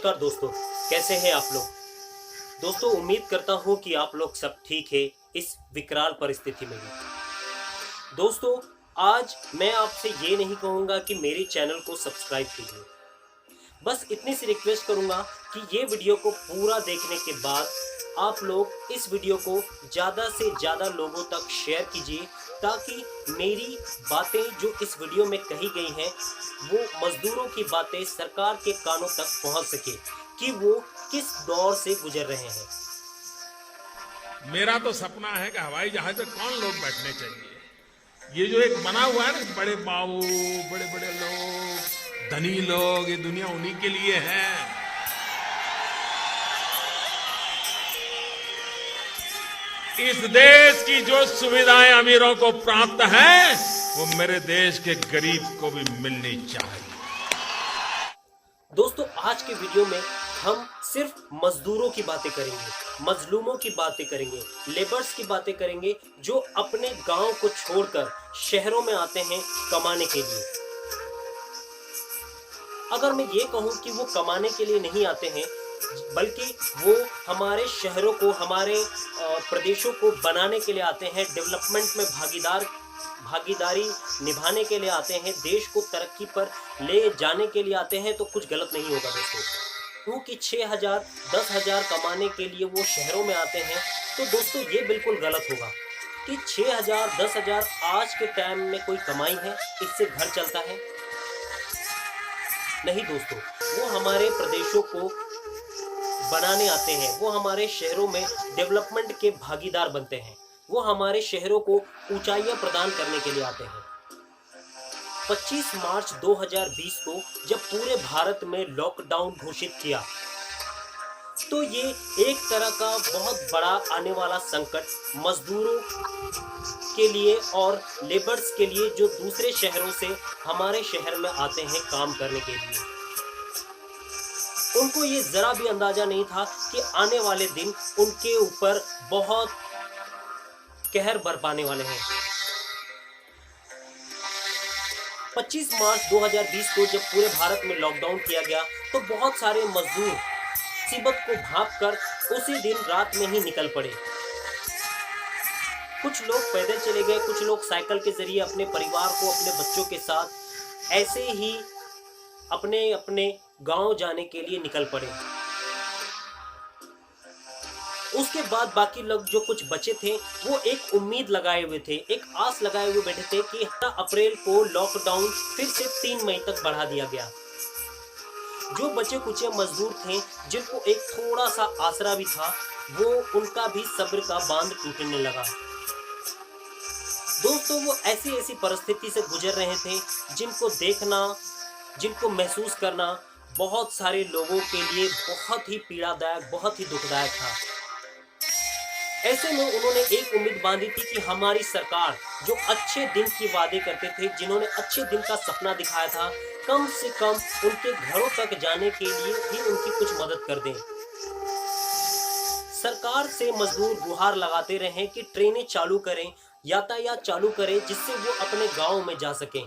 नमस्कार दोस्तों, कैसे हैं आप लोग। दोस्तों उम्मीद करता हूं कि आप लोग सब ठीक है इस विकराल परिस्थिति में भी। दोस्तों आज मैं आपसे ये नहीं कहूंगा कि मेरे चैनल को सब्सक्राइब कीजिए, बस इतनी सी रिक्वेस्ट करूंगा कि ये वीडियो को पूरा देखने के बाद आप लोग इस वीडियो को ज़्यादा से ज़्यादा लोगों तक शेयर कीजिए, ताकि मेरी बातें जो इस वीडियो में कही गई हैं वो मज़दूरों की बातें सरकार के कानों तक पहुंच सके कि वो किस दौर से गुजर रहे हैं। मेरा तो सपना है कि हवाई जहाज में कौन लोग बैठने चाहिए। ये जो एक बना हुआ है ना, बड़े बाबू, बड़े बड़े लोग, धनी लोग, ये दुनिया उन्हीं के लिए है। इस देश की जो सुविधाएं अमीरों को प्राप्त हैं, वो मेरे देश के गरीब को भी मिलनी चाहिए। दोस्तों आज के वीडियो में हम सिर्फ मजदूरों की बातें करेंगे, मजलूमों की बातें करेंगे, लेबर्स की बातें करेंगे जो अपने गांव को छोड़कर शहरों में आते हैं कमाने के लिए। अगर मैं ये कहूं कि वो कमाने के लिए नहीं आते हैं, बल्कि वो हमारे शहरों को, हमारे प्रदेशों को बनाने के लिए आते हैं, डेवलपमेंट में भागीदारी निभाने के लिए आते हैं, देश को तरक्की पर ले जाने के लिए आते हैं, तो कुछ गलत नहीं होगा दोस्तों। क्योंकि 6,000 10,000 कमाने के लिए वो शहरों में आते हैं, तो दोस्तों ये बिल्कुल गलत होगा कि 6,000 10,000 आज के टाइम में कोई कमाई है, इससे घर चलता है। नहीं दोस्तों, वो हमारे प्रदेशों को बनाने आते हैं, वो हमारे शहरों में डेवलपमेंट के भागीदार बनते हैं, वो हमारे शहरों को ऊंचाइयां प्रदान करने के लिए आते हैं। 25 मार्च 2020 को जब पूरे भारत में लॉकडाउन घोषित किया, तो ये एक तरह का बहुत बड़ा आने वाला संकट मजदूरों के लिए और लेबर्स के लिए जो दूसरे शहरों से हमारे शहर में आते हैं काम करने के लिए। उनको ये जरा भी अंदाजा नहीं था कि आने वाले दिन उनके ऊपर बहुत कहर बरपाने वाले हैं। 25 मार्च 2020 को जब पूरे भारत में लॉकडाउन किया गया, तो बहुत सारे मजदूर मुसीबत को भांपकर उसी दिन रात में ही निकल पड़े। कुछ लोग पैदल चले गए, कुछ लोग साइकिल के जरिए अपने परिवार को, अपने बच्चों के साथ ऐसे ही अपने अपने गांव जाने के लिए निकल पड़े। उसके बाद बाकी लोग जो कुछ बचे थे, वो एक उम्मीद लगाए हुए थे, एक आस लगाए हुए बैठे थे कि 18 अप्रैल को लॉकडाउन फिर से 3 मई तक बढ़ा दिया गया। जो बचे कुचे मजदूर थे, जिनको एक थोड़ा सा आसरा भी था, वो उनका भी सब्र का बांध टूटने लगा। दोस्तों वो ऐसी ऐसी परिस्थिति से गुजर रहे थे जिनको देखना, जिनको महसूस करना बहुत सारे लोगों के लिए बहुत ही पीड़ादायक, बहुत ही दुखदायक था। ऐसे में उन्होंने एक उम्मीद बांधी थी कि हमारी सरकार जो अच्छे दिन की वादे करते थे, जिन्होंने अच्छे दिन का सपना दिखाया था, कम से कम उनके घरों तक जाने के लिए भी उनकी कुछ मदद कर दें। सरकार से मजदूर गुहार लगाते रहे कि ट्रेनें चालू करें, यातायात चालू करें, जिससे वो अपने गांव में जा सकें।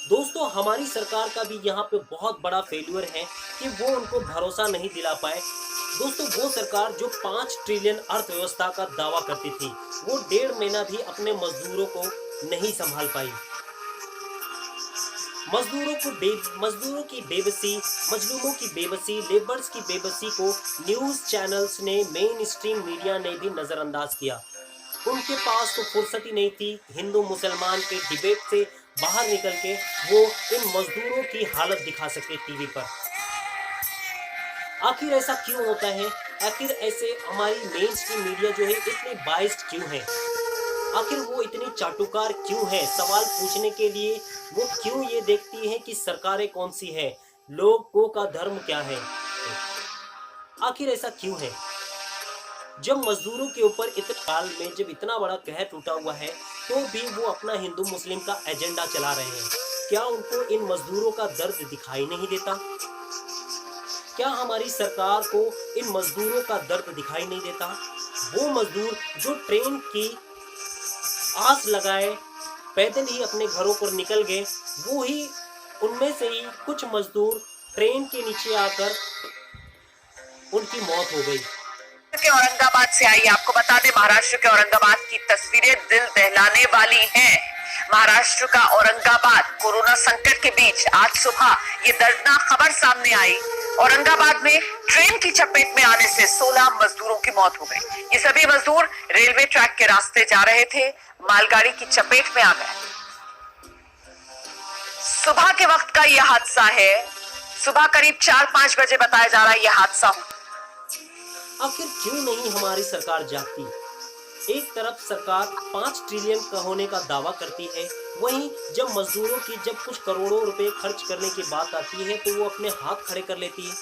दोस्तों हमारी सरकार का भी यहाँ पे बहुत बड़ा फेल्यूर है कि वो उनको भरोसा नहीं दिला पाए। दोस्तों वो सरकार जो 5 ट्रिलियन अर्थव्यवस्था का दावा करती थी, वो 1.5 महीना भी अपने मजदूरों को नहीं संभाल पाई। मजदूरों की बेबसी, मजलूमों की बेबसी, लेबर्स की बेबसी को न्यूज चैनल्स ने, मेन स्ट्रीम मीडिया ने भी नजरअंदाज किया। उनके पास तो फुर्सत ही नहीं थी हिंदू मुसलमान के डिबेट से बाहर निकल के वो इन मजदूरों की हालत दिखा सके टीवी पर। आखिर ऐसा क्यों होता है? आखिर ऐसे हमारी मेन स्ट्रीम मीडिया जो है इतनी बाइस्ड क्यों है? आखिर वो इतनी चाटुकार क्यों है? सवाल पूछने के लिए वो क्यों ये देखती है कि सरकारें कौन सी है, लोगों का धर्म क्या है? आखिर ऐसा क्यों है? जब मजदूरों के ऊपर इतने साल में जब इतना बड़ा कहर टूटा हुआ है, तो भी वो अपना हिंदू मुस्लिम का एजेंडा चला रहे हैं। क्या उनको इन मजदूरों का दर्द दिखाई नहीं देता? क्या हमारी सरकार को इन मजदूरों का दर्द दिखाई नहीं देता? वो मजदूर जो ट्रेन की आस लगाए पैदल ही अपने घरों पर निकल गए, वो ही उनमें से ही कुछ मजदूर ट्रेन के नीचे आकर उनकी मौत हो गई। के औरंगाबाद से आई आपको बता दें, महाराष्ट्र के औरंगाबाद की तस्वीरें दिल दहलाने वाली हैं। महाराष्ट्र का औरंगाबाद कोरोना संकट के बीच आज सुबह ये दर्दनाक खबर सामने आई। औरंगाबाद में ट्रेन की चपेट में आने से 16 मजदूरों की मौत हो गई। ये सभी मजदूर रेलवे ट्रैक के रास्ते जा रहे थे, मालगाड़ी की चपेट में आ गए। सुबह के वक्त का यह हादसा है। सुबह करीब 4-5 बजे बताया जा रहा है यह हादसा। आखिर क्यों नहीं हमारी सरकार जागती? एक तरफ सरकार 5 ट्रिलियन का होने का दावा करती है, वहीं जब मजदूरों की जब कुछ करोड़ों रुपए खर्च करने की बात आती है तो वो अपने हाथ खड़े कर लेती है।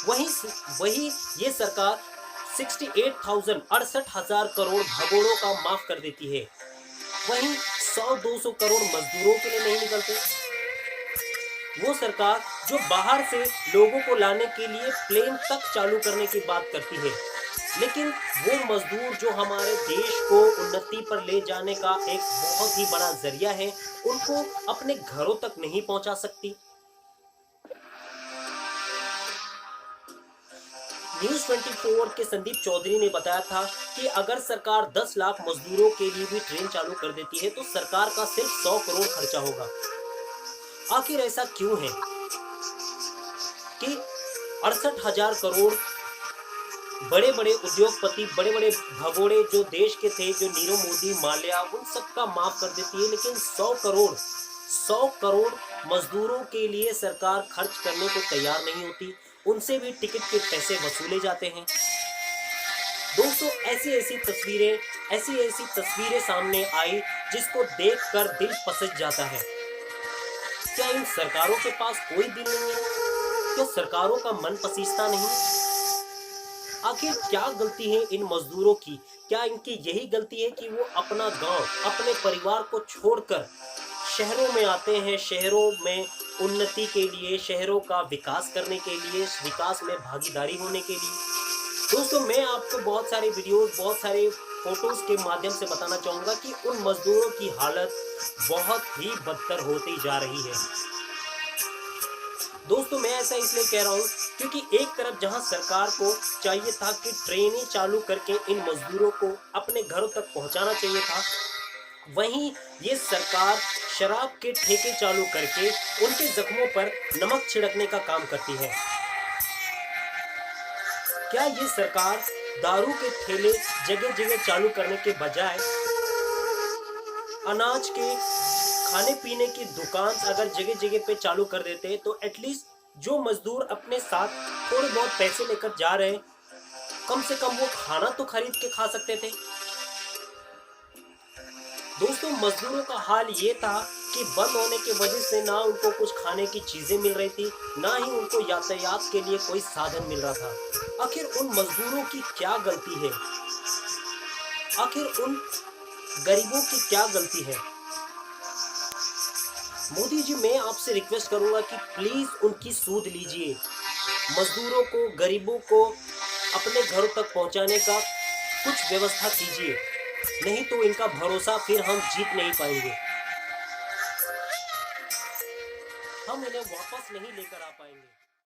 वही ये सरकार 68,000 करोड़ भगोड़ों का माफ कर देती है, वहीं 100-200 करोड़ मजदूरों के लिए नहीं निकलते। वो सरकार जो बाहर से लोगों को लाने के लिए प्लेन तक चालू करने की बात करती है, लेकिन वो मजदूर जो हमारे देश को उन्नति पर ले जाने का एक बहुत ही बड़ा जरिया है, उनको अपने घरों तक नहीं पहुंचा सकती। न्यूज़ 24 के संदीप चौधरी ने बताया था कि अगर सरकार 10 लाख मजदूरों के लिए भी ट्रेन चालू कर देती है तो सरकार का सिर्फ 100 करोड़ खर्चा होगा। आखिर ऐसा क्यों है कि 68,000 करोड़ बड़े बड़े उद्योगपति, बड़े बड़े भगोड़े जो देश के थे, जो नीरव मोदी, माल्या, उन सबका माफ कर देती है, लेकिन 100 करोड़ मजदूरों के लिए सरकार खर्च करने को तैयार नहीं होती। उनसे भी टिकट के पैसे वसूले जाते हैं। दोस्तों, ऐसी तस्वीरें सामने आई जिसको देखकर दिल पसज जाता है। क्या इन सरकारों के पास कोई दिल नहीं है? क्या सरकारों का मन पसीजता नहीं? आखिर क्या गलती है इन मजदूरों की? क्या इनकी यही गलती है कि वो अपना गांव, अपने परिवार को छोड़कर शहरों में आते हैं, शहरों में उन्नति के लिए, शहरों का विकास करने के लिए, विकास में भागीदारी होने के लिए? दोस्तों, मैं आपको बहुत सारे वीडियोस, बहुत सारे फोटोज के माध्यम से बताना चाहूँगा कि उन मजदूरों की हालत बहुत ही बदतर होती जा रही है। दोस्तों, मैं ऐसा इसलिए कह रहा हूँ क्योंकि एक तरफ जहां सरकार को चाहिए था कि ट्रेनें चालू करके इन मजदूरों को अपने घरों तक पहुंचाना चाहिए था, वहीं ये सरकार शराब के ठेके चालू करके उनके जख्मों पर नमक छिड़कने का काम करती है। क्या ये सरकार दारू के ठेले जगह जगह चालू करने के बजाय अनाज के, खाने पीने की दुकान अगर जगह जगह पे चालू कर देते तो एटलीस्ट जो मजदूर अपने साथ थोड़े बहुत पैसे लेकर जा रहे हैं, कम से कम वो खाना तो खरीद के खा सकते थे। दोस्तों, मजदूरों का हाल ये था कि बंद होने की वजह से ना उनको कुछ खाने की चीजें मिल रही थी, ना ही उनको यातायात के लिए कोई साधन मिल रहा था। आखिर उन मजदूरों की क्या गलती है? आखिर उन गरीबों की क्या गलती है? मोदी जी, मैं आपसे रिक्वेस्ट करूंगा कि प्लीज उनकी सूध लीजिए। मजदूरों को, गरीबों को अपने घरों तक पहुंचाने का कुछ व्यवस्था कीजिए, नहीं तो इनका भरोसा फिर हम जीत नहीं पाएंगे, हम इन्हें वापस नहीं लेकर आ पाएंगे।